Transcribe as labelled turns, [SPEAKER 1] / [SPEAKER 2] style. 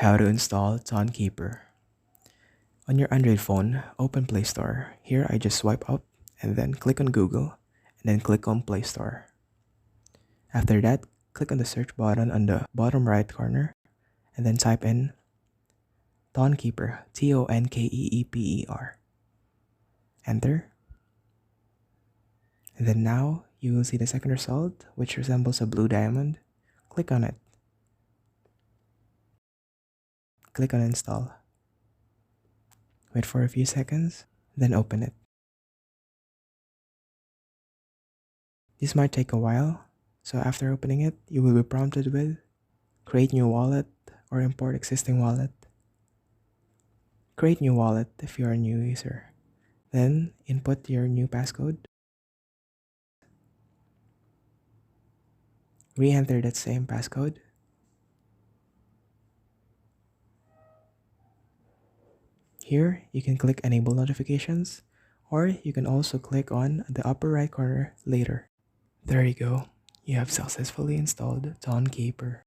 [SPEAKER 1] How to install TownKeeper. On your Android phone, open Play Store. Here I just swipe up and then click on Google and then click on Play Store. After that, click on the search button on the bottom right corner and then type in TownKeeper, TONKEEPER. Enter. And then now you will see the second result, which resembles a blue diamond. Click on it. Click on install. Wait for a few seconds, then open it. This might take a while, so after opening it, you will be prompted with create new wallet or import existing wallet. Create new wallet if you are a new user. Then input your new passcode. Re-enter that same passcode. Here, you can click enable notifications, or you can also click on the upper right corner later. There you go. You have successfully installed TownKeeper.